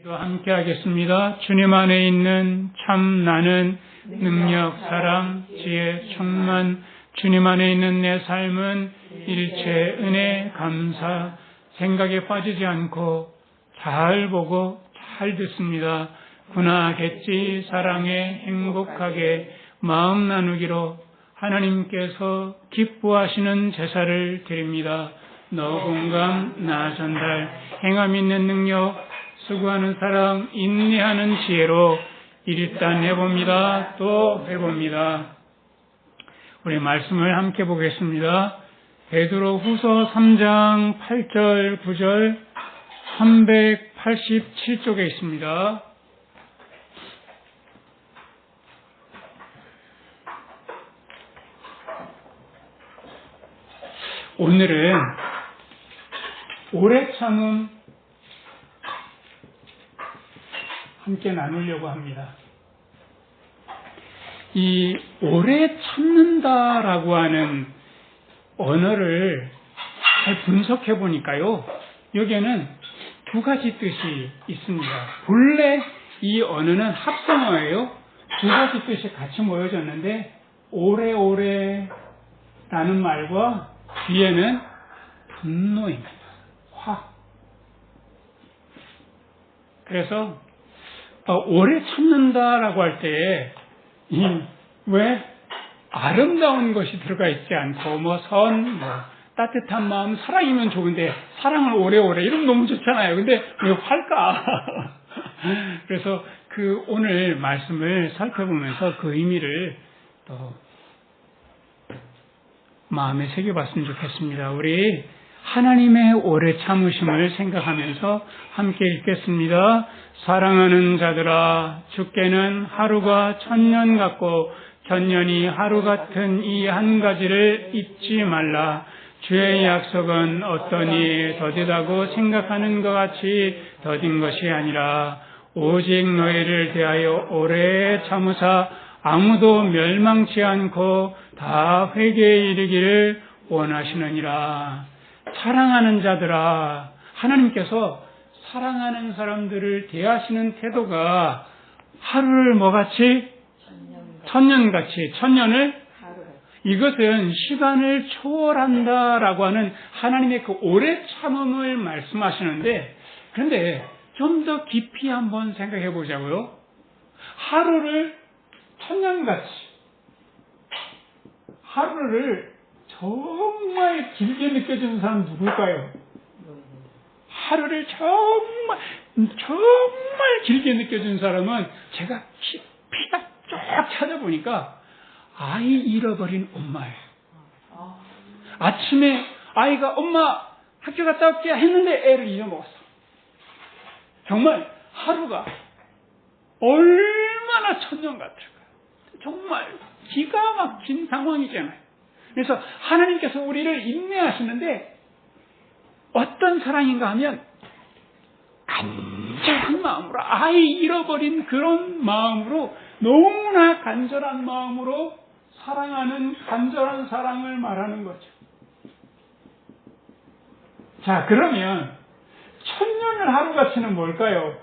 함께 하겠습니다. 주님 안에 있는 참 나는 능력, 사랑, 지혜, 충만. 주님 안에 있는 내 삶은 일체 은혜, 감사, 생각에 빠지지 않고 잘 보고 잘 듣습니다. 구나겠지, 사랑에 행복하게 마음 나누기로 하나님께서 기뻐하시는 제사를 드립니다. 너 공감, 나 전달, 행함 있는 능력, 수고하는 사랑, 인내하는 지혜로 일단 해봅니다. 또 해봅니다. 우리 말씀을 함께 보겠습니다. 베드로 후서 3장 8절, 9절, 387쪽에 있습니다. 오늘은 오래 참음 함께 나누려고 합니다. 이 오래 참는다라고 하는 언어를 잘 분석해 보니까요, 여기에는 두 가지 뜻이 있습니다. 본래 이 언어는 합성어예요. 두 가지 뜻이 같이 모여졌는데 오래오래라는 말과 뒤에는 분노입니다. 화. 그래서 오래 참는다라고 할 때 왜 아름다운 것이 들어가 있지 않고 따뜻한 마음, 사랑이면 좋은데 사랑을 오래오래 이러면 너무 좋잖아요. 근데 왜 화일까? 그래서 오늘 말씀을 살펴보면서 그 의미를 또 마음에 새겨봤으면 좋겠습니다. 우리 하나님의 오래 참으심을 생각하면서 함께 읽겠습니다. 사랑하는 자들아, 주께는 하루가 천년 같고 천년이 하루 같은 이 한 가지를 잊지 말라. 주의 약속은 어떠니 더디다고 생각하는 것 같이 더딘 것이 아니라 오직 너희를 대하여 오래 참으사 아무도 멸망치 않고 다 회개에 이르기를 원하시느니라. 사랑하는 자들아, 하나님께서 사랑하는 사람들을 대하시는 태도가 하루를 뭐같이? 천년같이, 천년을? 이것은 시간을 초월한다라고 하는 하나님의 그 오래 참음을 말씀하시는데, 그런데 좀 더 깊이 한번 생각해 보자고요. 하루를 천년같이, 하루를 정말 길게 느껴지는 사람 누굴까요? 하루를 정말 길게 느껴지는 사람은 제가 깊이 쭉 찾아보니까 아이 잃어버린 엄마예요. 아침에 아이가 엄마 학교 갔다 올게 했는데 애를 잊어먹었어. 정말 하루가 얼마나 천년 같을까요? 정말 기가 막힌 상황이잖아요. 그래서 하나님께서 우리를 인내하시는데 어떤 사랑인가 하면 간절한 마음으로, 아이 잃어버린 그런 마음으로, 너무나 간절한 마음으로 사랑하는 간절한 사랑을 말하는 거죠. 자, 그러면 천년을 하루같이는 뭘까요?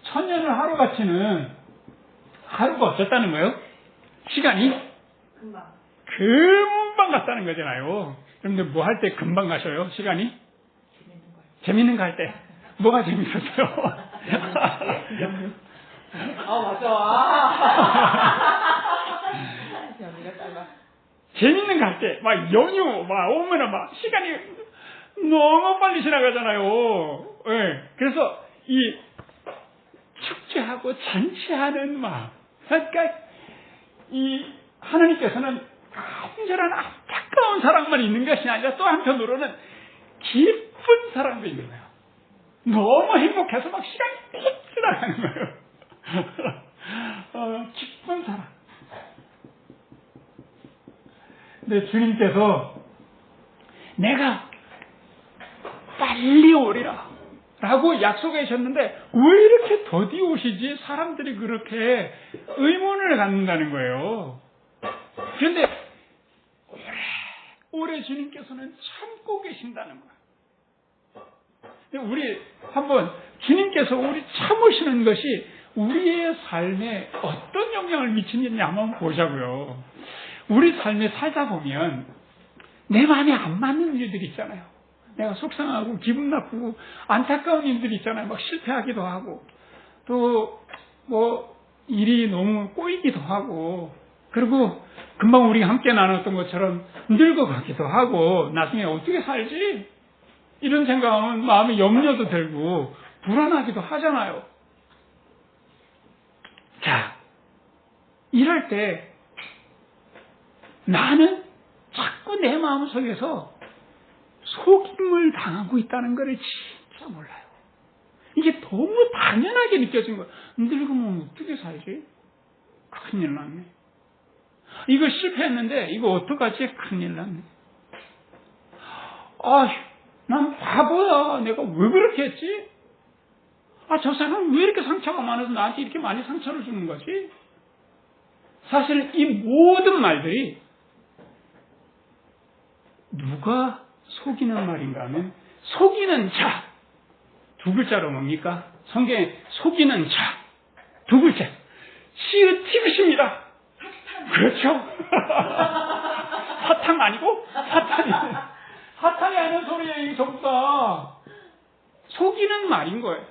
천년을 하루같이는 하루가 어쨌다는 거예요? 시간이? 금방 갔다는 거잖아요. 여러분들 뭐 할 때 금방 가셔요? 시간이? 재밌는 거 할 때. 뭐가 재밌었어요? 맞아. 재밌는 거 할 때, 연휴, 오면은 시간이 너무 빨리 지나가잖아요. 네. 그래서 이 축제하고 잔치하는 마음. 그러니까 이 하나님께서는 간절한 안타까운 사랑만 있는 것이 아니라 또 한편으로는 기쁜 사랑도 있는 거예요. 너무 행복해서 시간이 쭉 지나가는 거예요. 기쁜 사랑. 근데 주님께서 내가 빨리 오리라 라고 약속하셨는데 왜 이렇게 더디 오시지? 사람들이 그렇게 의문을 갖는다는 거예요. 그런데 오래 주님께서는 참고 계신다는 거예요. 우리 한번 주님께서 우리 참으시는 것이 우리의 삶에 어떤 영향을 미치는지 한번 보자고요. 우리 삶에 살다 보면 내 마음에 안 맞는 일들이 있잖아요. 내가 속상하고 기분 나쁘고 안타까운 일들이 있잖아요. 막 실패하기도 하고 또 뭐 일이 너무 꼬이기도 하고 그리고 금방 우리가 함께 나눴던 것처럼 늙어가기도 하고 나중에 어떻게 살지? 이런 생각하면 마음에 염려도 들고 불안하기도 하잖아요. 자, 이럴 때 나는 자꾸 내 마음속에서 속임을 당하고 있다는 걸 진짜 몰라요. 이게 너무 당연하게 느껴진 거예요. 늙으면 어떻게 살지? 큰일 났네. 이거 실패했는데 이거 어떡하지? 큰일 났네. 난 바보야. 내가 왜 그렇게 했지? 저 사람은 왜 이렇게 상처가 많아서 나한테 이렇게 많이 상처를 주는 거지? 사실 이 모든 말들이 누가 속이는 말인가 하면 속이는 자. 두 글자로 뭡니까? 성경에 속이는 자. 두 글자. 시읒티읒입니다. 그렇죠? 사탕 아니고? 사탕이 아닌 소리예요. 이게 전부 다 속이는 말인 거예요.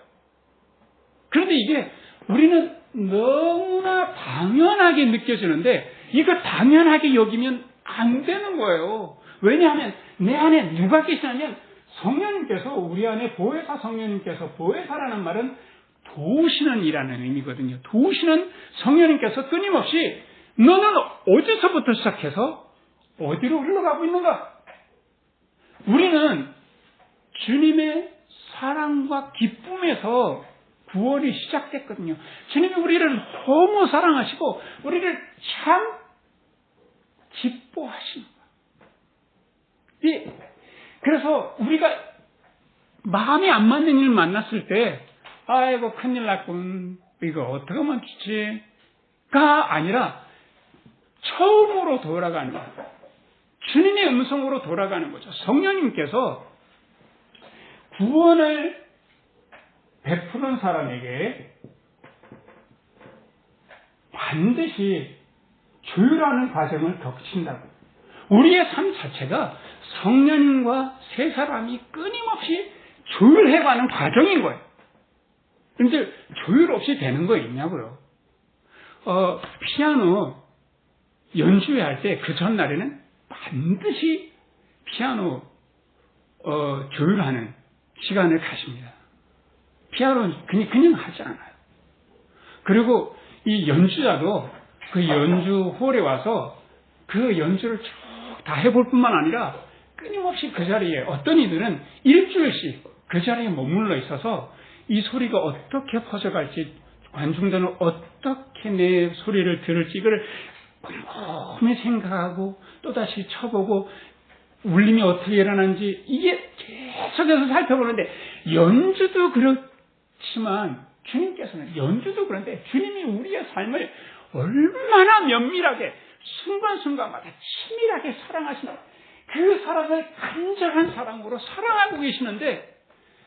그런데 이게 우리는 너무나 당연하게 느껴지는데 이거 당연하게 여기면 안 되는 거예요. 왜냐하면 내 안에 누가 계시냐면 성령님께서 우리 안에 보혜사 성령님께서 보혜사라는 말은 도우시는 이라는 의미거든요. 도우시는 성령님께서 끊임없이 너는 어디서부터 시작해서 어디로 흘러가고 있는가? 우리는 주님의 사랑과 기쁨에서 구원이 시작됐거든요. 주님이 우리를 너무 사랑하시고 우리를 참 기뻐하시는 거예요. 그래서 우리가 마음이 안 맞는 일 만났을 때 아이고 큰일 났군. 이거 어떻게 하면 좋지가 아니라 처음으로 돌아가는 거예요. 주님의 음성으로 돌아가는 거죠. 성령님께서 구원을 베푸는 사람에게 반드시 조율하는 과정을 거친다고. 우리의 삶 자체가 성령님과 세 사람이 끊임없이 조율해가는 과정인 거예요. 그런데 조율 없이 되는 거 있냐고요. 피아노 연주할 때 그 전날에는 반드시 피아노 조율하는 시간을 가집니다. 피아노는 그냥 하지 않아요. 그리고 이 연주자도 그 연주 홀에 와서 그 연주를 쭉 다 해볼 뿐만 아니라 끊임없이 그 자리에 어떤 이들은 일주일씩 그 자리에 머물러 있어서 이 소리가 어떻게 퍼져갈지 관중들은 어떻게 내 소리를 들을지 이걸 곰곰이 생각하고 또다시 쳐보고 울림이 어떻게 일어나는지 이게 계속해서 살펴보는데 연주도 그렇지만 주님께서는 연주도 그런데 주님이 우리의 삶을 얼마나 면밀하게 순간순간마다 치밀하게 사랑하시는 그 사랑을 간절한 사랑으로 사랑하고 계시는데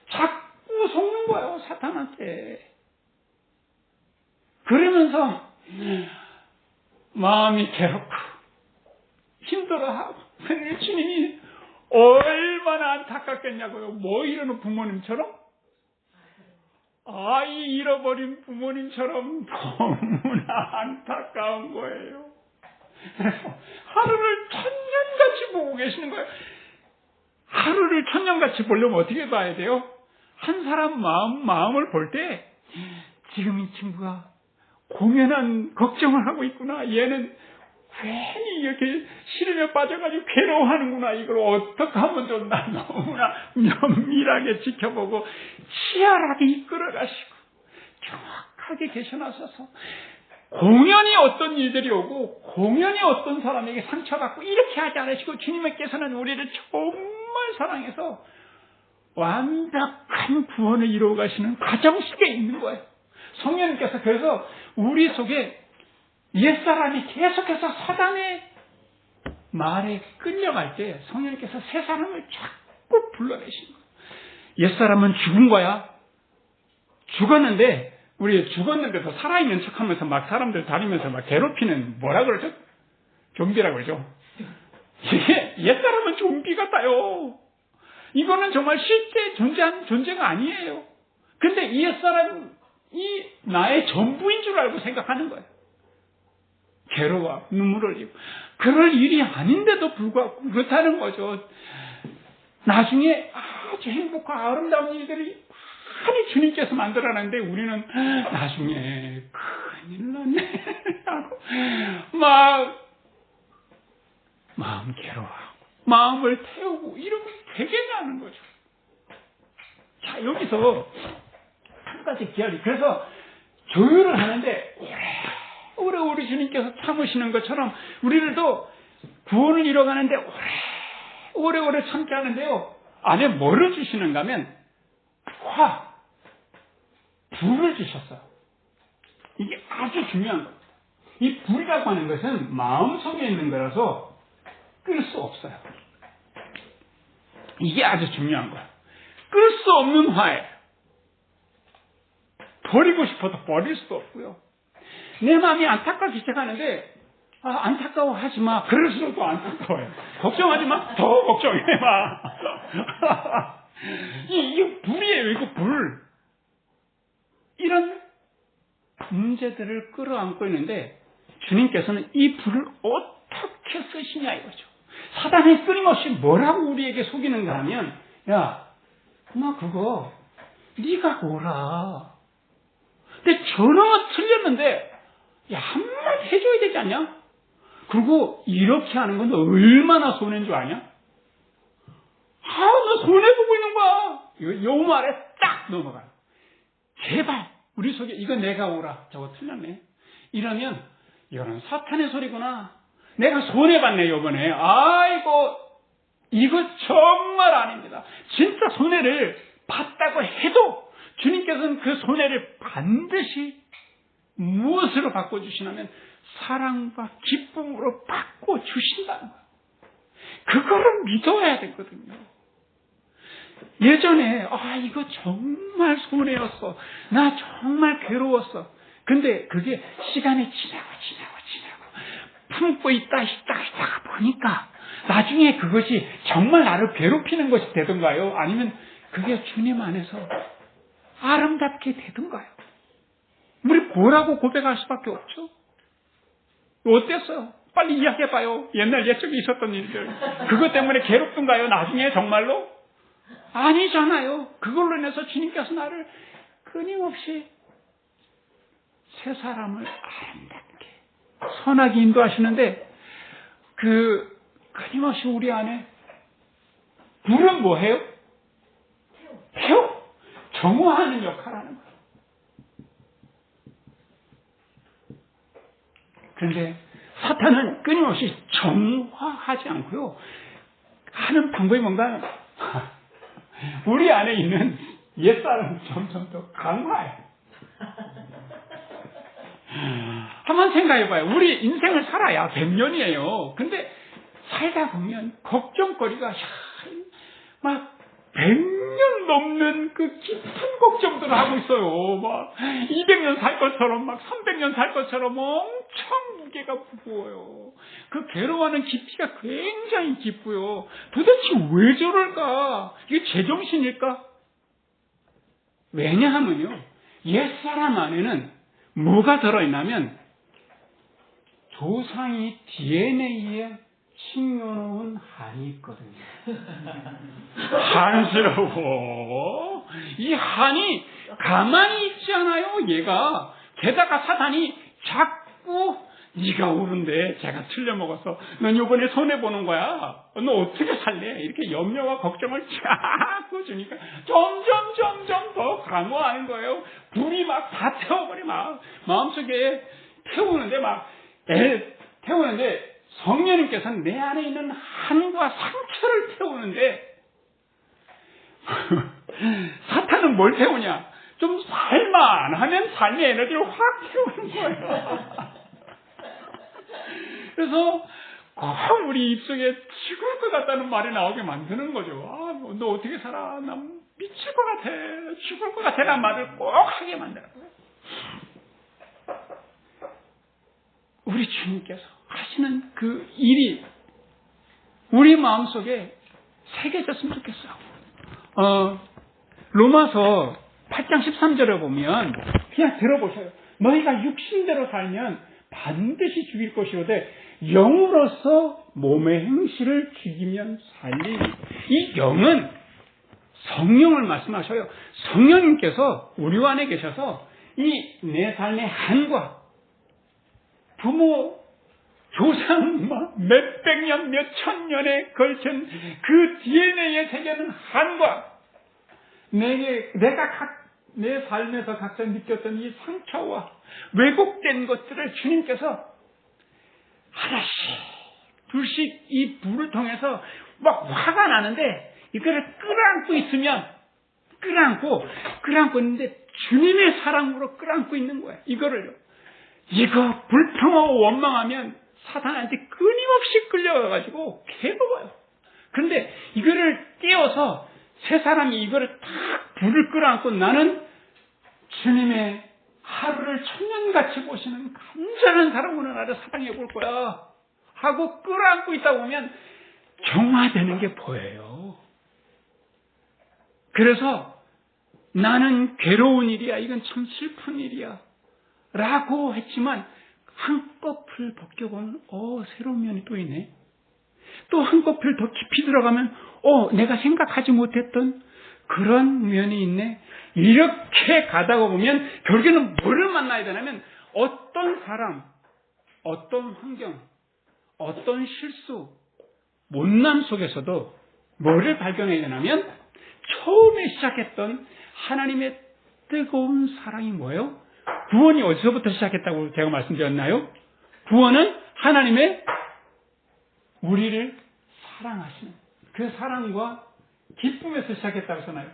자꾸 속는 거예요. 사탄한테. 그러면서 마음이 괴롭고 힘들어하고 주님이 얼마나 안타깝겠냐고요. 뭐 이러는 부모님처럼 아이 잃어버린 부모님처럼 너무나 안타까운 거예요. 그래서 하루를 천년같이 보고 계시는 거예요. 하루를 천년같이 보려면 어떻게 봐야 돼요? 한 사람 마음을 볼 때 지금 이 친구가 공연한 걱정을 하고 있구나. 얘는 괜히 이렇게 시름에 빠져가지고 괴로워하는구나. 이걸 어떻게 하면 좋나. 너무나 면밀하게 지켜보고 치열하게 이끌어가시고 정확하게 계셔나서서 공연히 어떤 일들이 오고 공연히 어떤 사람에게 상처받고 이렇게 하지 않으시고 주님께서는 우리를 정말 사랑해서 완벽한 구원을 이루어 가시는 과정 속에 있는 거예요. 성령님께서 그래서 우리 속에 옛사람이 계속해서 사단의 말에 끌려갈 때 성령님께서 새 사람을 자꾸 불러내시는 거예요. 옛사람은 죽은 거야. 죽었는데 우리 죽었는데도 살아있는 척하면서 막 사람들 다니면서 막 괴롭히는 뭐라 그러죠? 좀비라고 그러죠. 이게 옛사람은 좀비 같아요. 이거는 정말 실제 존재한 존재가 아니에요. 근데 이 옛사람이 나의 전부인 줄 알고 생각하는 거예요. 괴로워, 눈물을 흘리고. 그럴 일이 아닌데도 불구하고 그렇다는 거죠. 나중에 아주 행복하고 아름다운 일들이 많이 주님께서 만들어놨는데 우리는 나중에 큰일 났네 하고 막 마음 괴로워하고 마음을 태우고 이러고 되겠냐는 거죠. 자, 여기서 한 가지 기억이, 그래서 조율을 하는데 오래 우리 주님께서 참으시는 것처럼 우리들도 구원을 이뤄가는데 오래 참게 하는데요. 안에 뭐를 주시는가 하면 불을 주셨어요. 이게 아주 중요한 겁니다. 이 불이라고 하는 것은 마음속에 있는 거라서 끌 수 없어요. 이게 아주 중요한 거예요. 끌 수 없는 화예요. 버리고 싶어도 버릴 수도 없고요. 내 마음이 안타깝기 시작하는데 안타까워하지 마. 그럴수록 더 안타까워요. 걱정하지 마. 더 걱정해 마. 이게 불이에요. 이거 불. 이런 문제들을 끌어안고 있는데 주님께서는 이 불을 어떻게 쓰시냐 이거죠. 사단이 끊임없이 뭐라고 우리에게 속이는가 하면, 야, 나 그거 네가 오라. 근데 전화가 틀렸는데 야, 한마디 해줘야 되지 않냐? 그리고 이렇게 하는 건 얼마나 손해인 줄 아냐? 너 손해보고 있는 거야. 요 말에 딱 넘어가요. 제발 우리 속에 이거 내가 오라. 저거 틀렸네. 이러면 이거는 사탄의 소리구나. 내가 손해봤네 요번에. 아이고 이거 정말 아닙니다. 진짜 손해를 봤다고 해도 주님께서는 그 손해를 반드시 무엇으로 바꿔주시냐면 사랑과 기쁨으로 바꿔주신다는 거예요. 그거를 믿어야 되거든요. 예전에 이거 정말 손해였어. 나 정말 괴로웠어. 근데 그게 시간이 지나고 품고 있다가 보니까 나중에 그것이 정말 나를 괴롭히는 것이 되던가요? 아니면 그게 주님 안에서 아름답게 되던가요? 우리 뭐라고 고백할 수밖에 없죠? 어땠어요? 빨리 이야기해봐요. 옛날 옛적에 있었던 일들. 그것 때문에 괴롭던가요? 나중에 정말로? 아니잖아요. 그걸로 인해서 주님께서 나를 끊임없이 새 사람을 아름답게 선하게 인도하시는데 끊임없이 우리 안에 불은 뭐해요? 태워. 정화하는 역할을 하는 거예요. 그런데 사탄은 끊임없이 정화하지 않고요. 하는 방법이 뭔가 우리 안에 있는 옛사람은 점점 더 강화해요. 한번 생각해봐요. 우리 인생을 살아야 100년이에요. 근데 살다 보면 걱정거리가 막 100년 넘는 그 깊은 걱정들을 하고 있어요. 막 200년 살 것처럼 막 300년 살 것처럼 엄청 무게가 무거워요. 그 괴로워하는 깊이가 굉장히 깊고요. 도대체 왜 저럴까? 이게 제정신일까? 왜냐하면요. 옛사람 안에는 뭐가 들어있냐면 조상이 DNA에 심겨놓은 한이 있거든요. 한스러워. 이 한이 가만히 있지 않아요, 얘가. 게다가 사탄이 자꾸 네가 옳은데 제가 틀려먹어서 넌 이번에 손해보는 거야. 너 어떻게 살래? 이렇게 염려와 걱정을 자꾸 주니까 점점 더 강화하는 거예요. 불이 막 다 태워버려. 막 마음속에 태우는데 태우는데 성령님께서는 내 안에 있는 한과 상처를 태우는데 사탄은 뭘 태우냐? 좀 살만하면 삶의 에너지를 확 태우는 거예요. 그래서 우리 입속에 죽을 것 같다는 말이 나오게 만드는 거죠. 너 어떻게 살아? 난 미칠 것 같아, 죽을 것 같아 라는 말을 꼭 하게 만들어요. 우리 주님께서 하시는 그 일이 우리 마음속에 새겨졌으면 좋겠어요. 로마서 8장 13절에 보면 그냥 들어보셔요. 너희가 육신대로 살면 반드시 죽일 것이오되 영으로서 몸의 행실을 죽이면 살리니. 이 영은 성령을 말씀하셔요. 성령님께서 우리 안에 계셔서 이 내 삶의 한과 부모, 조상 몇백 년, 몇천 년에 걸친 그 DNA에 새겨는 한과 내가 내 삶에서 각자 느꼈던 이 상처와 왜곡된 것들을 주님께서 하나씩 둘씩 이 불을 통해서 막 화가 나는데 이거를 끌어안고 있으면 끌어안고 있는데 주님의 사랑으로 끌어안고 있는 거예요. 이거 불평하고 원망하면 사탄한테 끊임없이 끌려가가지고 괴로워요. 그런데 이거를 떼어서 세 사람이 이거를 딱 불을 끌어안고 나는 주님의 하루를 천년같이 보시는 간절한 사랑으로 나를 사랑해 볼 거야 하고 끌어안고 있다 보면 정화되는 게 보여요. 그래서 나는 괴로운 일이야, 이건 참 슬픈 일이야 라고 했지만 한꺼풀 벗겨보면 새로운 면이 또 있네. 또 한꺼풀 더 깊이 들어가면 내가 생각하지 못했던 그런 면이 있네. 이렇게 가다가 보면 결국에는 뭐를 만나야 되냐면 어떤 사람, 어떤 환경, 어떤 실수, 못남 속에서도 뭐를 발견해야 되냐면 처음에 시작했던 하나님의 뜨거운 사랑이 뭐예요? 구원이 어디서부터 시작했다고 제가 말씀드렸나요? 구원은 하나님의 우리를 사랑하시는 그 사랑과 기쁨에서 시작했다고 했잖아요.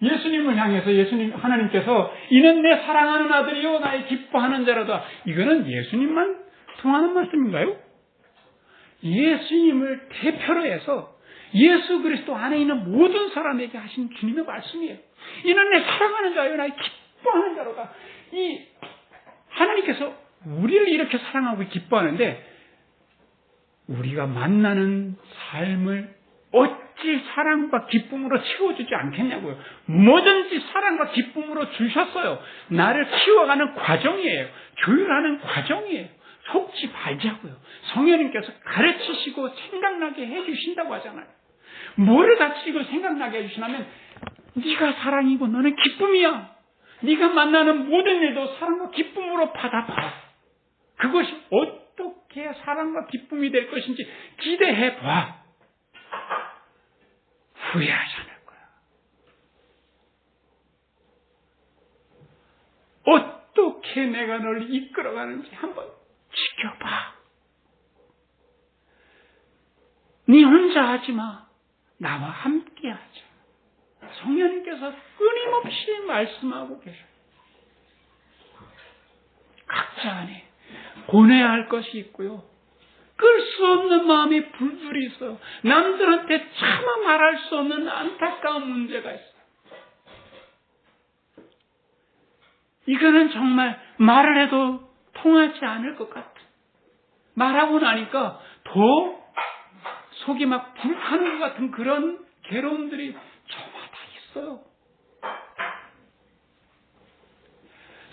예수님을 향해서 하나님께서 이는 내 사랑하는 아들이요 나의 기뻐하는 자라다. 이거는 예수님만 통하는 말씀인가요? 예수님을 대표로 해서 예수 그리스도 안에 있는 모든 사람에게 하신 주님의 말씀이에요. 이는 내 사랑하는 자요 나의 기뻐하는 자로다. 이 하나님께서 우리를 이렇게 사랑하고 기뻐하는데 우리가 만나는 삶을 어찌 사랑과 기쁨으로 채워주지 않겠냐고요. 뭐든지 사랑과 기쁨으로 주셨어요. 나를 키워가는 과정이에요. 교육하는 과정이에요. 속지 말자고요. 성령님께서 가르치시고 생각나게 해주신다고 하잖아요. 뭐를 가르치고 생각나게 해주시냐면 네가 사랑이고 너는 기쁨이야. 네가 만나는 모든 일도 사랑과 기쁨으로 받아봐. 그것이 어떻게 사랑과 기쁨이 될 것인지 기대해봐. 후회하지 않을 거야. 어떻게 내가 널 이끌어가는지 한번 지켜봐. 네 혼자 하지 마. 나와 함께 하자. 성령님께서 끊임없이 말씀하고 계셔요. 각자 안에 보내야 할 것이 있고요. 끌 수 없는 마음이 불들이 있어요. 남들한테 차마 말할 수 없는 안타까운 문제가 있어요. 이거는 정말 말을 해도 통하지 않을 것 같아. 말하고 나니까 더 속이 막 불타는 것 같은 그런 괴로움들이 저마다 있어요.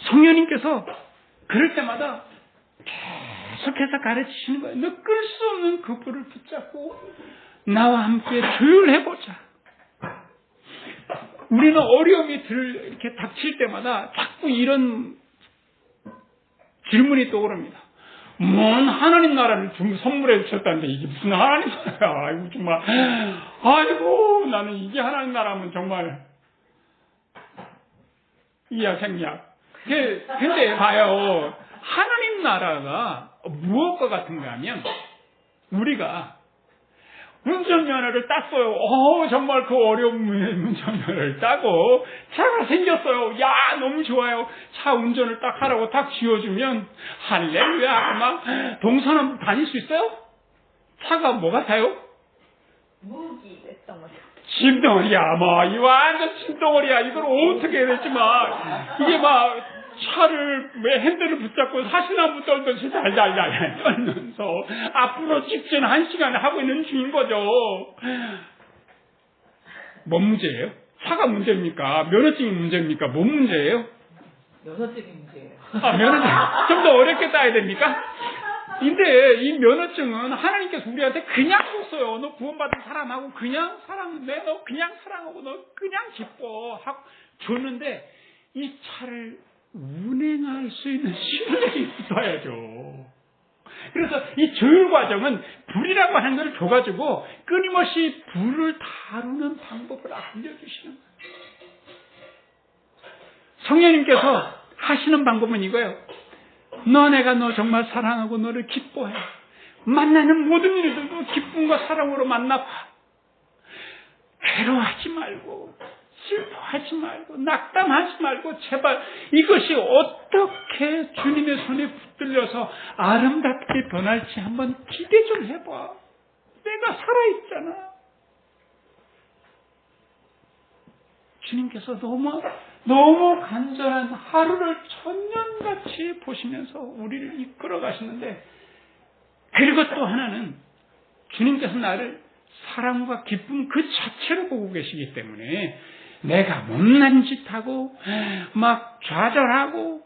성령님께서 그럴 때마다 계속해서 가르치시는 거예요. 너 끌 수 없는 그 불을 붙잡고 나와 함께 조율해보자. 우리는 어려움이 이렇게 닥칠 때마다 자꾸 이런 질문이 떠오릅니다. 뭔 하나님 나라를 선물해 주셨다는데 이게 무슨 하나님 나라야. 아이고 정말 아이고 나는 이게 하나님 나라면 정말 이야 생략. 근데 봐요. 하나님 나라가 무엇과 같은가 하면 우리가 운전면허를 땄어요. 정말 그 어려운 운전면허를 따고 차가 생겼어요. 야 너무 좋아요. 차 운전을 딱 하라고 딱 쥐어주면 할렐루야 막 동서남 다닐 수 있어요? 차가 뭐 같아요? 무기 됐던 거죠. 짐덩어리야, 이 완전 짐덩어리야. 이걸 어떻게 해야 될지 이게 차를 왜 핸들을 붙잡고 사시나무 떨듯이 달달달 떨면서 앞으로 직진 1시간 하고 있는 중인 거죠. 뭔 문제예요? 차가 문제입니까? 면허증이 문제입니까? 뭔 문제예요? 면허증이 문제예요. 면허증 좀 더 어렵게 따야 됩니까? 근데 이 면허증은 하나님께서 우리한테 그냥 줬어요. 너 구원받은 사람하고 그냥 사랑해. 너 그냥 사랑하고 너 그냥 기뻐 하고 줬는데 이 차를 운행할 수 있는 실력이 있어야죠. 그래서 이 조율 과정은 불이라고 하는 걸 줘가지고 끊임없이 불을 다루는 방법을 알려주시는 거예요. 성령님께서 하시는 방법은 이거예요. 내가 너 정말 사랑하고 너를 기뻐해. 만나는 모든 일들도 기쁨과 사랑으로 만나봐. 괴로워하지 말고 슬퍼하지 말고 낙담하지 말고 제발 이것이 어떻게 주님의 손에 붙들려서 아름답게 변할지 한번 기대 좀 해봐. 내가 살아있잖아. 주님께서 너무 간절한 하루를 천년같이 보시면서 우리를 이끌어 가시는데, 그리고 또 하나는 주님께서 나를 사랑과 기쁨 그 자체로 보고 계시기 때문에 내가 못난 짓하고 좌절하고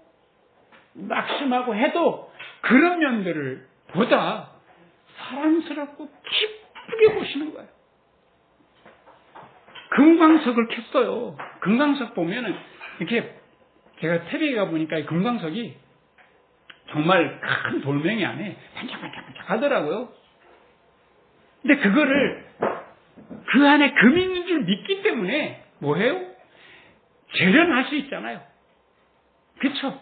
낙심하고 해도 그런 면들을 보다 사랑스럽고 기쁘게 보시는 거예요. 금광석을 켰어요. 금광석 보면은 이렇게 제가 태백에 가보니까 이 금광석이 정말 큰 돌멩이 안에 반짝반짝 하더라고요. 근데 그거를 그 안에 금이 있는 줄 믿기 때문에 뭐해요? 재련할 수 있잖아요. 그렇죠?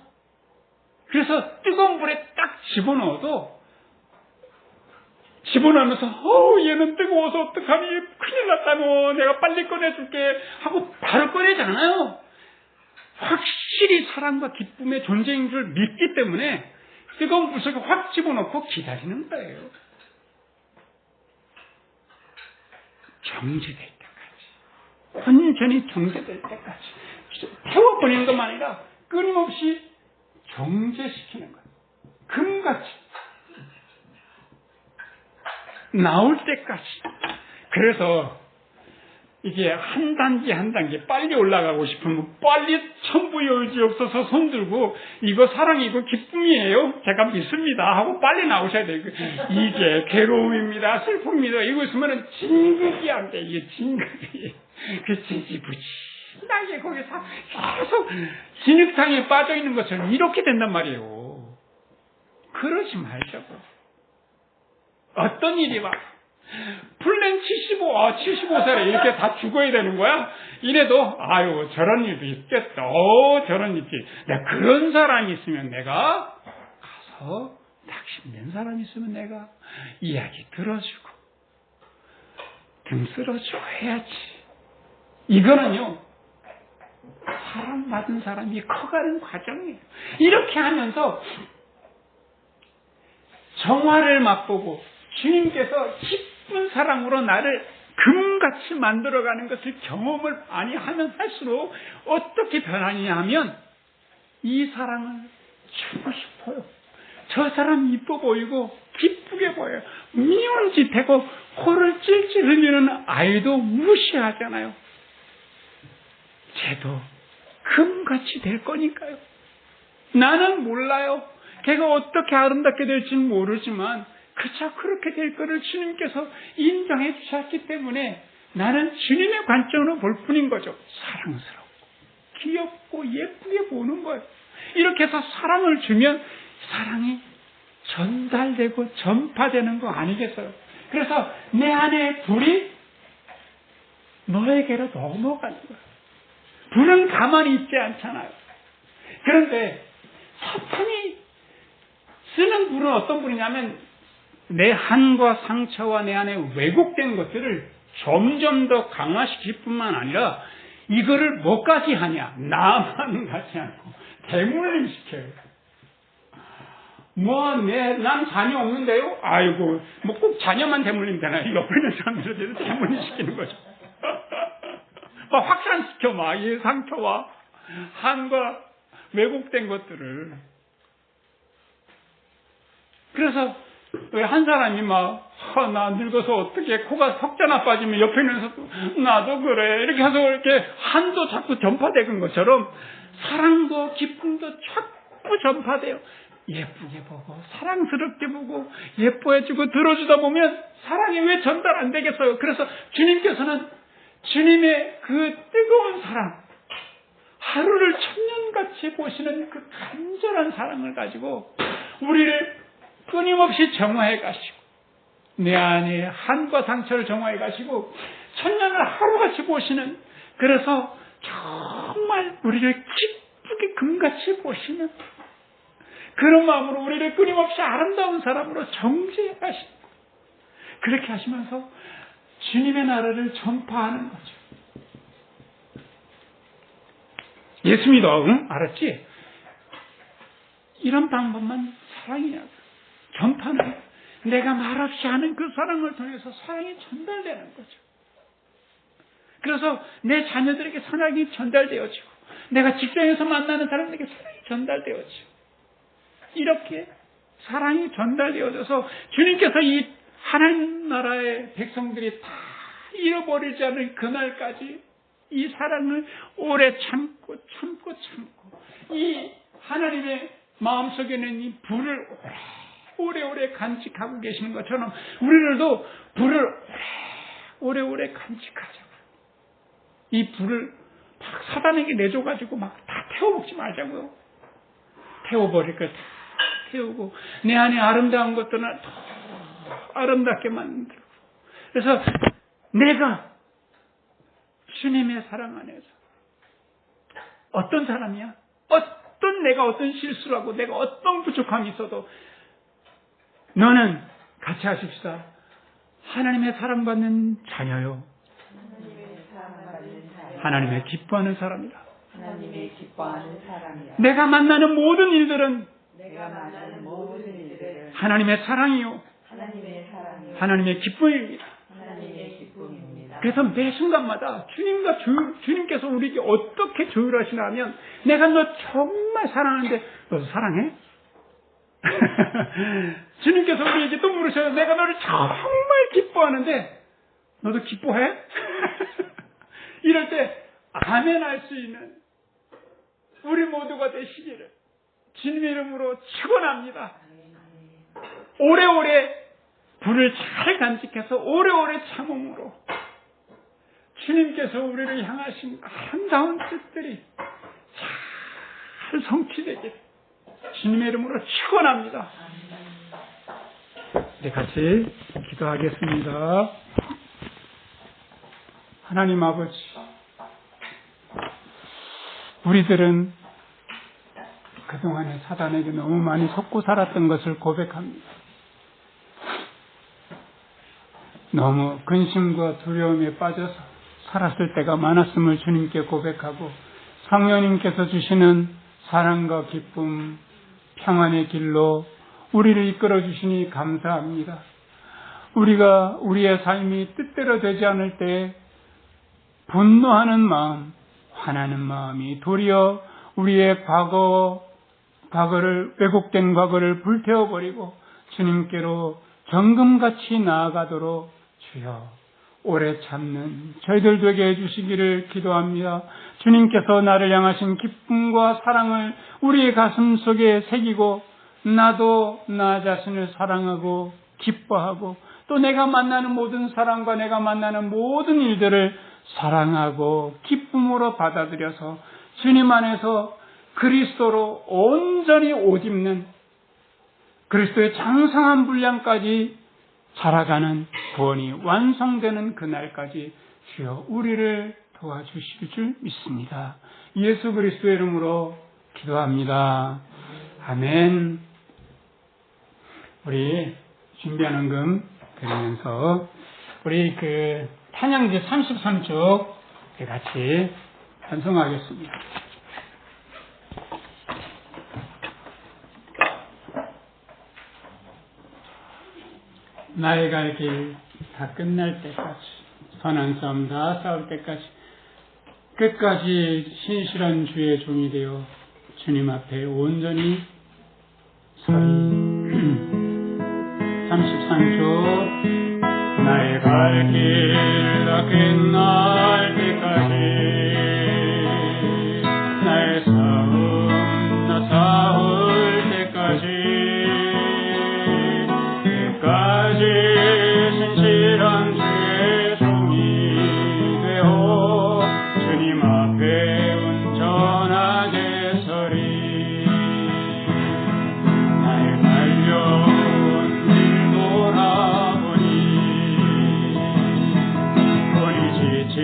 그래서 뜨거운 불에 딱 집어넣으면서 얘는 뜨거워서 어떡하니 큰일 났다 내가 빨리 꺼내줄게 하고 바로 꺼내잖아요. 확실히 사랑과 기쁨의 존재인 줄 믿기 때문에 뜨거운 불 속에 확 집어넣고 기다리는 거예요. 정제될 때까지, 완전히 정제될 때까지 태워버리는 것만 아니라 끊임없이 정제시키는 거예요. 금같이 나올 때까지. 그래서 이게 한 단계 한 단계 빨리 올라가고 싶으면 빨리 천부여지없어서 손들고 이거 사랑이고 기쁨이에요. 제가 믿습니다 하고 빨리 나오셔야 돼요. 이게 괴로움입니다. 슬픔입니다. 이거 있으면 진극이 안 돼. 이게 진극이. 그 지지부진하게 거기서 계속 진흙탕에 빠져있는 것처럼 이렇게 된단 말이에요. 그러지 말자고. 어떤 일이 와. 플랜 75살에 이렇게 다 죽어야 되는 거야? 이래도, 저런 일도 있겠다. 저런 일이. 내가 그런 사람이 있으면 내가 가서, 낙심된 사람이 있으면 내가 이야기 들어주고, 등 쓸어주고 해야지. 이거는요, 사랑받은 사람이 커가는 과정이에요. 이렇게 하면서, 정화를 맛보고, 주님께서 깊은 사랑으로 나를 금같이 만들어가는 것을 경험을 많이 하면 할수록 어떻게 변하느냐 하면 이 사랑을 주고 싶어요. 저 사람 이뻐 보이고 기쁘게 보여요. 미운 짓하고 코를 찔찔 흘리는 아이도 무시하잖아요. 쟤도 금같이 될 거니까요. 나는 몰라요. 걔가 어떻게 아름답게 될지는 모르지만 그저 그렇게 될 거를 주님께서 인정해 주셨기 때문에 나는 주님의 관점으로 볼 뿐인 거죠. 사랑스럽고 귀엽고 예쁘게 보는 거예요. 이렇게 해서 사랑을 주면 사랑이 전달되고 전파되는 거 아니겠어요? 그래서 내 안에 불이 너에게로 넘어가는 거예요. 불은 가만히 있지 않잖아요. 그런데 사탄이 쓰는 불은 어떤 불이냐면 내 한과 상처와 내 안에 왜곡된 것들을 점점 더 강화시킬 뿐만 아니라 이거를 뭐까지 하냐? 나만 가지 않고 대물림시켜요. 난 자녀 없는데요? 꼭 자녀만 대물림 되나요? 옆에 있는 사람들한테도 대물림시키는 거죠. 확산시켜 이 상처와 한과 왜곡된 것들을. 그래서 왜 한 사람이 나 늙어서 어떻게 코가 석자나 빠지면 옆에 있는 나도 그래 이렇게 해서 이렇게 한도 자꾸 전파되는 것처럼 사랑도 기쁨도 자꾸 전파돼요. 예쁘게 보고 사랑스럽게 보고 예뻐해주고 들어주다 보면 사랑이 왜 전달 안 되겠어요? 그래서 주님께서는 주님의 그 뜨거운 사랑, 하루를 천년같이 보시는 그 간절한 사랑을 가지고 우리를 끊임없이 정화해 가시고 내 안에 한과 상처를 정화해 가시고 천년을 하루같이 보시는, 그래서 정말 우리를 기쁘게 금같이 보시는 그런 마음으로 우리를 끊임없이 아름다운 사람으로 정죄해 가시고 그렇게 하시면서 주님의 나라를 전파하는 거죠. 예수 믿어, 응? 알았지? 이런 방법만 사랑이냐고. 전파는 내가 말없이 하는 그 사랑을 통해서 사랑이 전달되는 거죠. 그래서 내 자녀들에게 사랑이 전달되어지고 내가 직장에서 만나는 사람들에게 사랑이 전달되어지고 이렇게 사랑이 전달되어져서 주님께서 이 하나님 나라의 백성들이 다 잃어버리지 않을 그날까지 이 사랑을 오래 참고 이 하나님의 마음속에는 이 불을 오래오래 간직하고 계시는 것처럼 우리들도 불을 오래오래 간직하자고. 이 불을 막 사단에게 내줘가지고 막 다 태워먹지 말자고요. 태워버릴 걸 다 태우고 내 안에 아름다운 것들은 더 아름답게 만들고. 그래서 내가 주님의 사랑 안에서 어떤 사람이야? 내가 어떤 실수를 하고 내가 어떤 부족함이 있어도 너는 같이 하십시다. 하나님의 사랑받는 자녀요. 하나님의 기뻐하는 사람이다. 하나님의 기뻐하는 사람이야. 내가 만나는 모든 일들은 하나님의 사랑이요. 하나님의 기쁨입니다. 그래서 매 순간마다 주님께서 우리에게 어떻게 조율하시나 하면 내가 너 정말 사랑하는데 너도 사랑해? 주님께서 우리에게 또 물으셔요. 내가 너를 정말 기뻐하는데 너도 기뻐해? 이럴 때 아멘 할 수 있는 우리 모두가 되시기를 주님의 이름으로 축원합니다. 오래오래 불을 잘 간직해서 오래오래 참음으로 주님께서 우리를 향하신 아름다운 뜻들이 잘 성취되기를 주님의 이름으로 축원합니다. 네, 같이 기도하겠습니다. 하나님 아버지, 우리들은 그동안에 사단에게 너무 많이 속고 살았던 것을 고백합니다. 너무 근심과 두려움에 빠져서 살았을 때가 많았음을 주님께 고백하고 성령님께서 주시는 사랑과 기쁨, 평안의 길로 우리를 이끌어 주시니 감사합니다. 우리가 우리의 삶이 뜻대로 되지 않을 때 분노하는 마음, 화나는 마음이 도리어 우리의 과거를 왜곡된 과거를 불태워버리고 주님께로 정금같이 나아가도록 주여 오래 참는 저희들 되게 해주시기를 기도합니다. 주님께서 나를 향하신 기쁨과 사랑을 우리의 가슴 속에 새기고 나도 나 자신을 사랑하고 기뻐하고 또 내가 만나는 모든 사람과 내가 만나는 모든 일들을 사랑하고 기쁨으로 받아들여서 주님 안에서 그리스도로 온전히 옷 입는 그리스도의 장성한 분량까지 자라가는 구원이 완성되는 그날까지 주여 우리를 도와주실 줄 믿습니다. 예수 그리스도의 이름으로 기도합니다. 아멘. 우리 준비하는 금 드리면서 우리 찬양지 33쪽 같이 찬송하겠습니다. 나의 갈 길 다 끝날 때까지 선한 싸움 다 싸울 때까지 끝까지 신실한 주의 종이 되어 주님 앞에 온전히 서리. 33조 나의 갈 길 다 끝날 때까지 나의 싸움 다 싸울 때까지 끝까지 신실한 주의 종이 되어 주님 앞에 온전하게 서리. 나의 달려온 길 돌아보니 본이 지친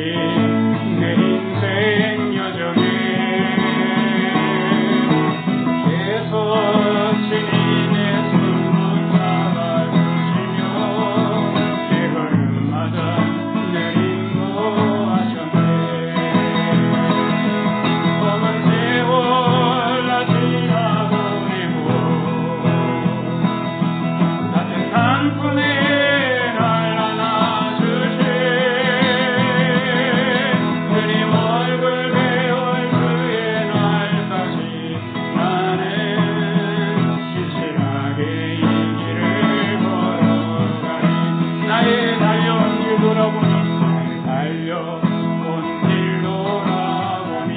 내 인생 여정에 계속 주님의 손 잡아주시며 내 걸음마다 늘 인도하셨네. 검은 세월 나 지나보내고 따뜻한 품에 날 안아주신 주님 얼굴 배울 그의 날까지 나는 신실하게 이 길을 걸어가리. 나의 달려온 길 돌아보니 나의 달려온 길 돌아보니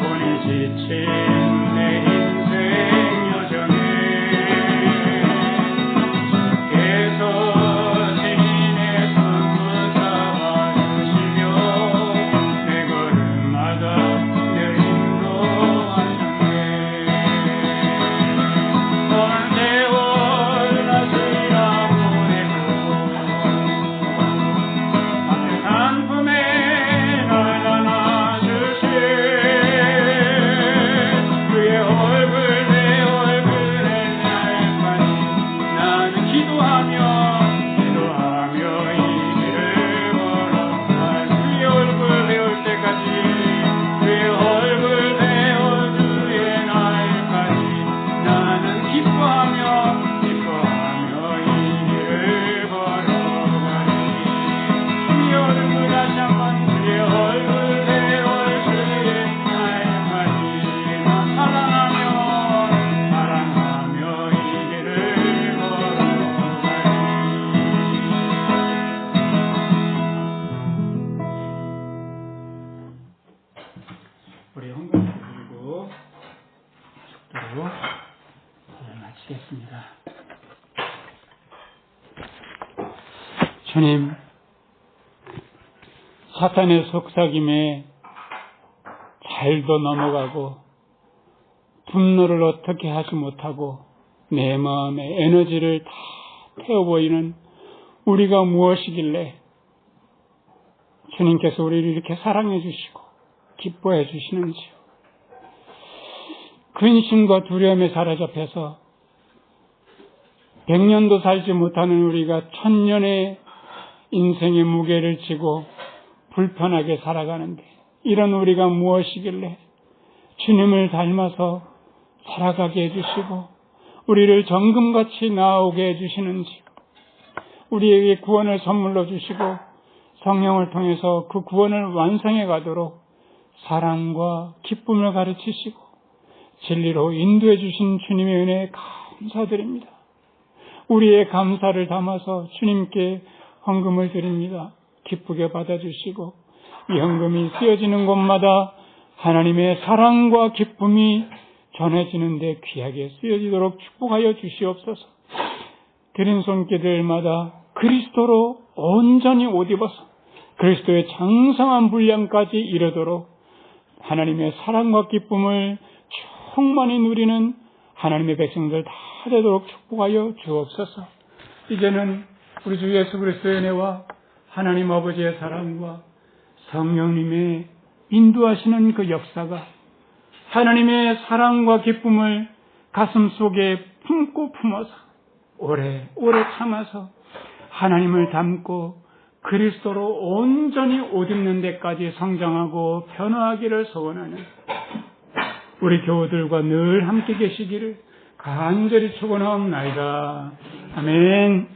본이 지친 내 인생 여정에 계속 주님의 손 붙잡아주시며 내 걸음마다 늘 인도하셨네. 먼 세월 나 지나보내고 따뜻한 품에 날 안아주신 그의 얼굴 내 얼굴에 날까지 나는 기도하며 이 길을 걸어갈. 그의 얼굴 배울 때까지 그의 얼굴 배울 주의 날까지 나는 기뻐하며 이 길을 걸어가리. 주의 얼굴 다시 한번 주의 얼굴 배울 주의 날까지 나 사랑하며 이 길을 걸어가리. 우리 헌금 드리고 축도로 마치겠습니다. 주님, 사탄의 속삭임에 잘도 넘어가고 분노를 어떻게 하지 못하고 내 마음의 에너지를 다 태워보이는 우리가 무엇이길래 주님께서 우리를 이렇게 사랑해 주시고 기뻐해 주시는지요. 근심과 두려움에 사로잡혀서 100년도 살지 못하는 우리가 1000년의 인생의 무게를 지고 불편하게 살아가는데 이런 우리가 무엇이길래 주님을 닮아서 살아가게 해주시고 우리를 정금같이 나아오게 해주시는지, 우리에게 구원을 선물로 주시고 성령을 통해서 그 구원을 완성해 가도록 사랑과 기쁨을 가르치시고 진리로 인도해 주신 주님의 은혜에 감사드립니다. 우리의 감사를 담아서 주님께 헌금을 드립니다. 기쁘게 받아주시고 이 헌금이 쓰여지는 곳마다 하나님의 사랑과 기쁨이 전해지는데 귀하게 쓰여지도록 축복하여 주시옵소서. 드린 손길들마다 그리스도로 온전히 옷 입어서 그리스도의 장성한 분량까지 이르도록 하나님의 사랑과 기쁨을 충만히 누리는 하나님의 백성들 다 되도록 축복하여 주옵소서. 이제는 우리 주 예수 그리스도의 은혜와 하나님 아버지의 사랑과 성령님의 인도하시는 그 역사가 하나님의 사랑과 기쁨을 가슴 속에 품고 품어서 오래 참아서 하나님을 닮고 그리스도로 온전히 옷 입는 데까지 성장하고 변화하기를 소원하는 우리 교우들과 늘 함께 계시기를 간절히 축원하옵나이다. 아멘.